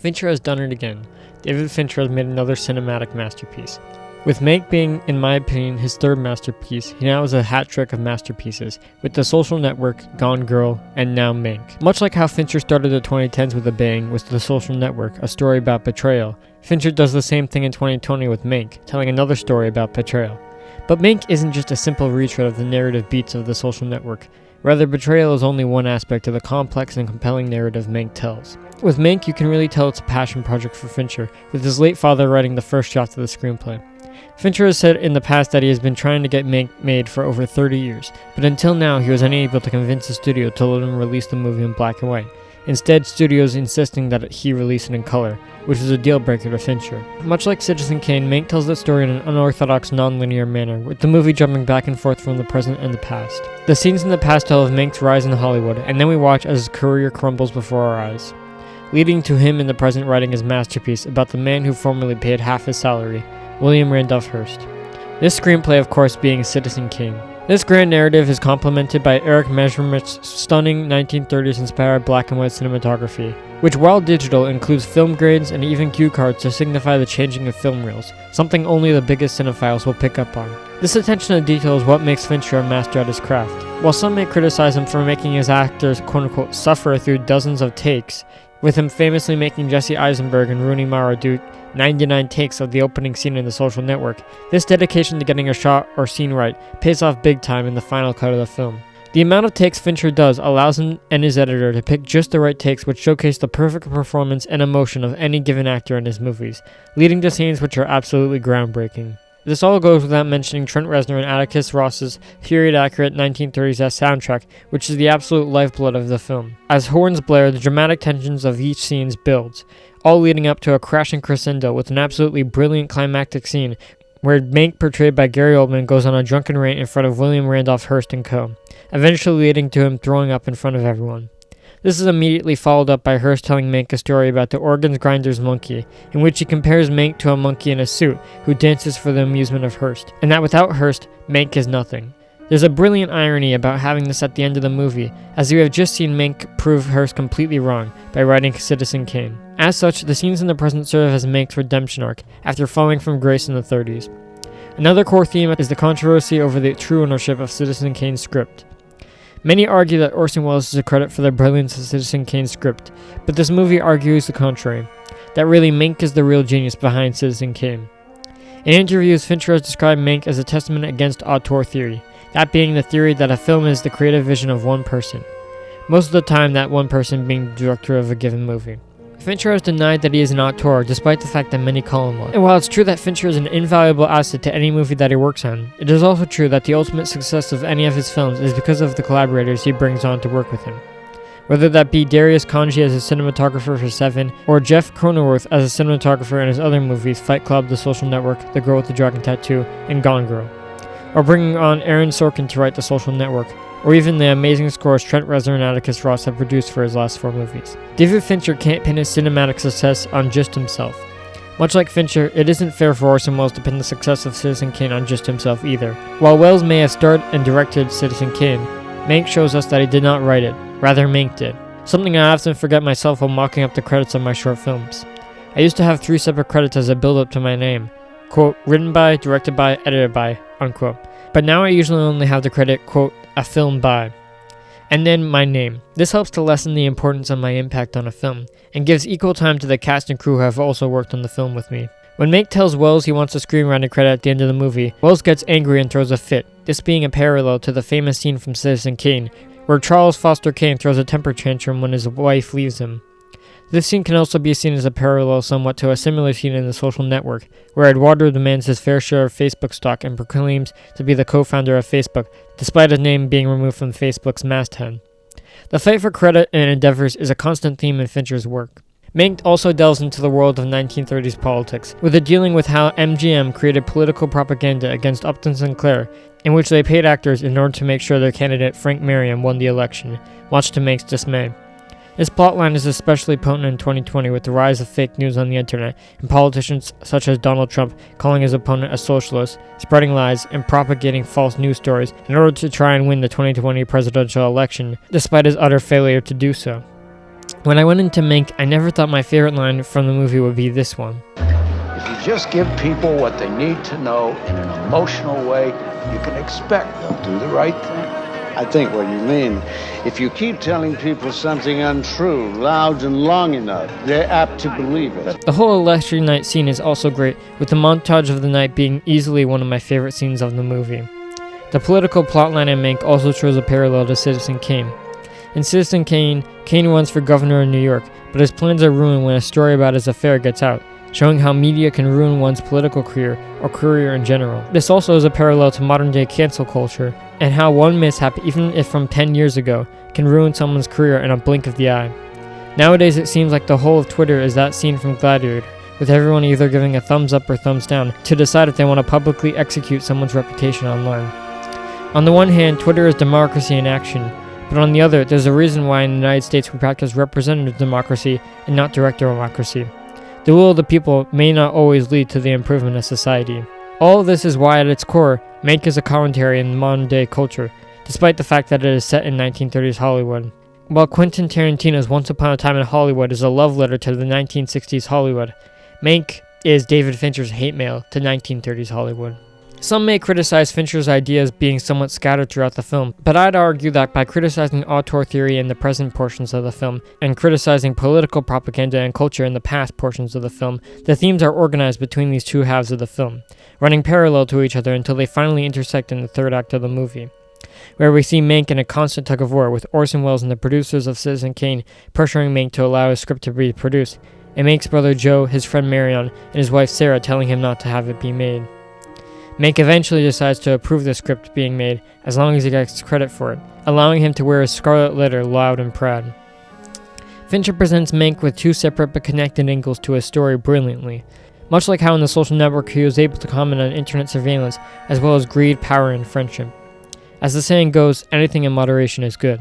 Fincher has done it again. David Fincher has made another cinematic masterpiece. With Mank being, in my opinion, his third masterpiece, he now has a hat trick of masterpieces, with The Social Network, Gone Girl, and now Mank. Much like how Fincher started the 2010s with a bang with The Social Network, a story about betrayal, Fincher does the same thing in 2020 with Mank, telling another story about betrayal. But Mank isn't just a simple retread of the narrative beats of The Social Network. Rather, betrayal is only one aspect of the complex and compelling narrative Mank tells. With Mank, you can really tell it's a passion project for Fincher, with his late father writing the first draft of the screenplay. Fincher has said in the past that he has been trying to get Mank made for over 30 years, but until now he was unable to convince the studio to let him release the movie in black and white. Instead, studios insisting that he release it in color, which was a deal breaker to Fincher. Much like Citizen Kane, Mank tells the story in an unorthodox, non-linear manner, with the movie jumping back and forth from the present and the past. The scenes in the past tell of Mank's rise in Hollywood, and then we watch as his career crumbles before our eyes, leading to him in the present writing his masterpiece about the man who formerly paid half his salary, William Randolph Hearst. This screenplay, of course, being Citizen Kane. This grand narrative is complemented by Eric Mesmermith's stunning 1930s-inspired black and white cinematography, which, while digital, includes film grades and even cue cards to signify the changing of film reels, something only the biggest cinephiles will pick up on. This attention to detail is what makes Fincher a master at his craft. While some may criticize him for making his actors quote-unquote suffer through dozens of takes, with him famously making Jesse Eisenberg and Rooney Mara do 99 takes of the opening scene in The Social Network, this dedication to getting a shot or scene right pays off big time in the final cut of the film. The amount of takes Fincher does allows him and his editor to pick just the right takes which showcase the perfect performance and emotion of any given actor in his movies, leading to scenes which are absolutely groundbreaking. This all goes without mentioning Trent Reznor and Atticus Ross's period-accurate 1930s soundtrack, which is the absolute lifeblood of the film. As horns blare, the dramatic tensions of each scene builds, all leading up to a crashing crescendo with an absolutely brilliant climactic scene where Mank, portrayed by Gary Oldman, goes on a drunken rant in front of William Randolph Hearst and co., eventually leading to him throwing up in front of everyone. This is immediately followed up by Hearst telling Mank a story about the organ grinder's monkey, in which he compares Mank to a monkey in a suit who dances for the amusement of Hearst, and that without Hearst, Mank is nothing. There's a brilliant irony about having this at the end of the movie, as we have just seen Mank prove Hearst completely wrong by writing Citizen Kane. As such, the scenes in the present serve as Mank's redemption arc after falling from grace in the 30s. Another core theme is the controversy over the true ownership of Citizen Kane's script. Many argue that Orson Welles is a credit for the brilliance of Citizen Kane's script, but this movie argues the contrary, that really Mank is the real genius behind Citizen Kane. In interviews, Fincher has described Mank as a testament against auteur theory, that being the theory that a film is the creative vision of one person, most of the time that one person being the director of a given movie. Fincher has denied that he is an auteur, despite the fact that many call him one. And while it's true that Fincher is an invaluable asset to any movie that he works on, it is also true that the ultimate success of any of his films is because of the collaborators he brings on to work with him. Whether that be Darius Khondji as a cinematographer for Seven, or Jeff Cronenworth as a cinematographer in his other movies Fight Club, The Social Network, The Girl with the Dragon Tattoo, and Gone Girl. Or bringing on Aaron Sorkin to write The Social Network, or even the amazing scores Trent Reznor and Atticus Ross have produced for his last 4 movies. David Fincher can't pin his cinematic success on just himself. Much like Fincher, it isn't fair for Orson Welles to pin the success of Citizen Kane on just himself either. While Welles may have starred and directed Citizen Kane, Mank shows us that he did not write it, rather Mank did. Something I often forget myself while mocking up the credits on my short films. I used to have 3 separate credits as a build-up to my name. Quote, written by, directed by, edited by, unquote. But now I usually only have the credit, quote, a film by, and then my name. This helps to lessen the importance of my impact on a film, and gives equal time to the cast and crew who have also worked on the film with me. When Mank tells Welles he wants a screenwriting credit at the end of the movie, Welles gets angry and throws a fit, this being a parallel to the famous scene from Citizen Kane, where Charles Foster Kane throws a temper tantrum when his wife leaves him. This scene can also be seen as a parallel somewhat to a similar scene in The Social Network, where Eduardo demands his fair share of Facebook stock and proclaims to be the co-founder of Facebook, despite his name being removed from Facebook's masthead. The fight for credit and endeavors is a constant theme in Fincher's work. Mank also delves into the world of 1930s politics, with it dealing with how MGM created political propaganda against Upton Sinclair, in which they paid actors in order to make sure their candidate Frank Merriam won the election, much to Mank's dismay. This plotline is especially potent in 2020 with the rise of fake news on the internet and politicians such as Donald Trump calling his opponent a socialist, spreading lies, and propagating false news stories in order to try and win the 2020 presidential election, despite his utter failure to do so. When I went into Mank, I never thought my favorite line from the movie would be this one. If you just give people what they need to know in an emotional way, you can expect they'll do the right thing. I think what you mean, if you keep telling people something untrue, loud and long enough, they're apt to believe it. The whole election night scene is also great, with the montage of the night being easily one of my favorite scenes of the movie. The political plotline in Mank also shows a parallel to Citizen Kane. In Citizen Kane, Kane runs for governor in New York, but his plans are ruined when a story about his affair gets out, showing how media can ruin one's political career or career in general. This also is a parallel to modern-day cancel culture, and how one mishap, even if from 10 years ago, can ruin someone's career in a blink of the eye. Nowadays it seems like the whole of Twitter is that scene from Gladiator, with everyone either giving a thumbs up or thumbs down to decide if they want to publicly execute someone's reputation online. On the one hand, Twitter is democracy in action, but on the other, there's a reason why in the United States we practice representative democracy and not direct democracy. The will of the people may not always lead to the improvement of society. All of this is why at its core, Mank is a commentary in modern-day culture, despite the fact that it is set in 1930s Hollywood. While Quentin Tarantino's Once Upon a Time in Hollywood is a love letter to the 1960s Hollywood, Mank is David Fincher's hate mail to 1930s Hollywood. Some may criticize Fincher's ideas being somewhat scattered throughout the film, but I'd argue that by criticizing auteur theory in the present portions of the film, and criticizing political propaganda and culture in the past portions of the film, the themes are organized between these two halves of the film, running parallel to each other until they finally intersect in the third act of the movie, where we see Mank in a constant tug-of-war with Orson Welles and the producers of Citizen Kane pressuring Mank to allow his script to be produced, and Mank's brother Joe, his friend Marion, and his wife Sarah telling him not to have it be made. Mank eventually decides to approve the script being made as long as he gets credit for it, allowing him to wear his scarlet letter loud and proud. Fincher presents Mank with two separate but connected angles to his story brilliantly, much like how in The Social Network he was able to comment on internet surveillance as well as greed, power, and friendship. As the saying goes, anything in moderation is good.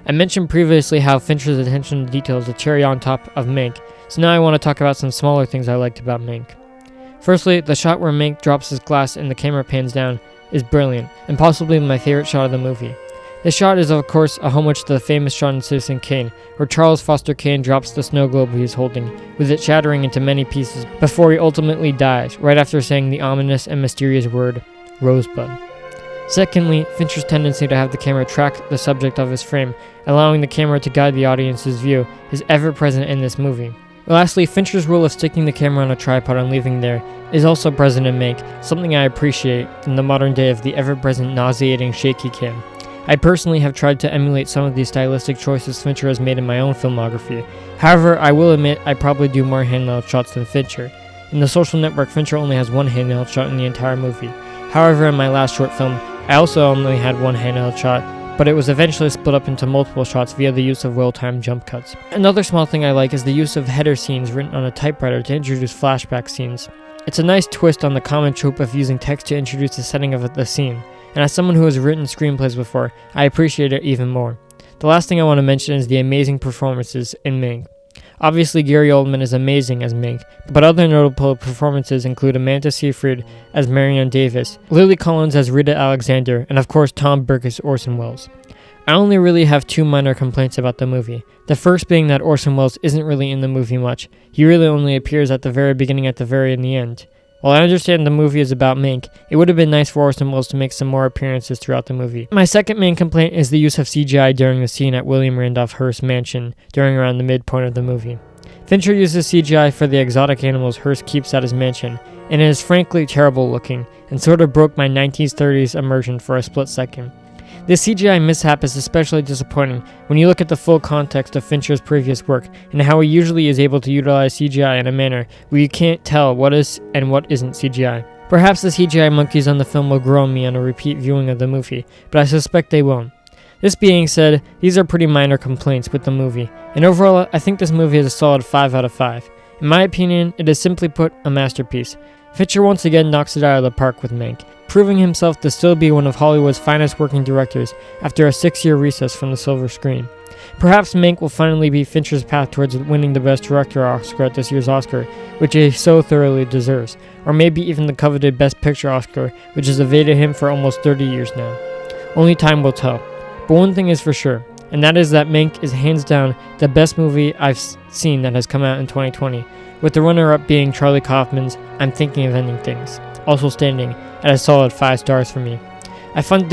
I mentioned previously how Fincher's attention to detail is the cherry on top of Mank, so now I want to talk about some smaller things I liked about Mank. Firstly, the shot where Mank drops his glass and the camera pans down is brilliant, and possibly my favorite shot of the movie. This shot is of course a homage to the famous shot in Citizen Kane, where Charles Foster Kane drops the snow globe he is holding, with it shattering into many pieces before he ultimately dies, right after saying the ominous and mysterious word, Rosebud. Secondly, Fincher's tendency to have the camera track the subject of his frame, allowing the camera to guide the audience's view, is ever present in this movie. Lastly, Fincher's rule of sticking the camera on a tripod and leaving there is also present in Mank, something I appreciate in the modern day of the ever-present nauseating shaky cam. I personally have tried to emulate some of these stylistic choices Fincher has made in my own filmography. However, I will admit I probably do more handheld shots than Fincher. In The Social Network, Fincher only has one handheld shot in the entire movie. However, in my last short film, I also only had one handheld shot, but it was eventually split up into multiple shots via the use of well-timed jump cuts. Another small thing I like is the use of header scenes written on a typewriter to introduce flashback scenes. It's a nice twist on the common trope of using text to introduce the setting of the scene, and as someone who has written screenplays before, I appreciate it even more. The last thing I want to mention is the amazing performances in Mank. Obviously, Gary Oldman is amazing as Mank, but other notable performances include Amanda Seyfried as Marion Davis, Lily Collins as Rita Alexander, and of course Tom Burke as Orson Welles. I only really have two minor complaints about the movie. The first being that Orson Welles isn't really in the movie much. He really only appears at the very beginning at the very in the end. While I understand the movie is about Mank, it would have been nice for Orson Welles to make some more appearances throughout the movie. My second main complaint is the use of CGI during the scene at William Randolph Hearst's mansion during around the midpoint of the movie. Fincher uses CGI for the exotic animals Hearst keeps at his mansion, and it is frankly terrible looking, and sort of broke my 1930s immersion for a split second. This CGI mishap is especially disappointing when you look at the full context of Fincher's previous work and how he usually is able to utilize CGI in a manner where you can't tell what is and what isn't CGI. Perhaps the CGI monkeys on the film will grow on me on a repeat viewing of the movie, but I suspect they won't. This being said, these are pretty minor complaints with the movie, and overall I think this movie is a solid 5 out of 5. In my opinion, it is simply put a masterpiece. Fincher once again knocks it out of the park with Mank, proving himself to still be one of Hollywood's finest working directors after a 6-year recess from the silver screen. Perhaps Mank will finally be Fincher's path towards winning the Best Director Oscar at this year's Oscar, which he so thoroughly deserves, or maybe even the coveted Best Picture Oscar, which has evaded him for almost 30 years now. Only time will tell. But one thing is for sure, and that is that Mank is hands down the best movie I've seen that has come out in 2020, with the runner-up being Charlie Kaufman's I'm Thinking of Ending Things, also standing at a solid 5 stars for me. I find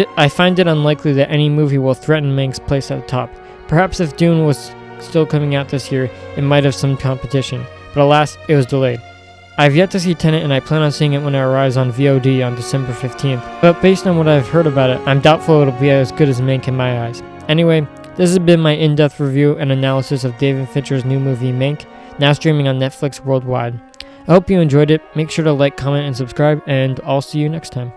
it unlikely that any movie will threaten Mank's place at the top. Perhaps if Dune was still coming out this year, it might have some competition, but alas, it was delayed. I've yet to see Tenet, and I plan on seeing it when it arrives on VOD on December 15th, but based on what I've heard about it, I'm doubtful it'll be as good as Mank in my eyes. Anyway, this has been my in-depth review and analysis of David Fincher's new movie Mank, now streaming on Netflix worldwide. I hope you enjoyed it. Make sure to like, comment, and subscribe, and I'll see you next time.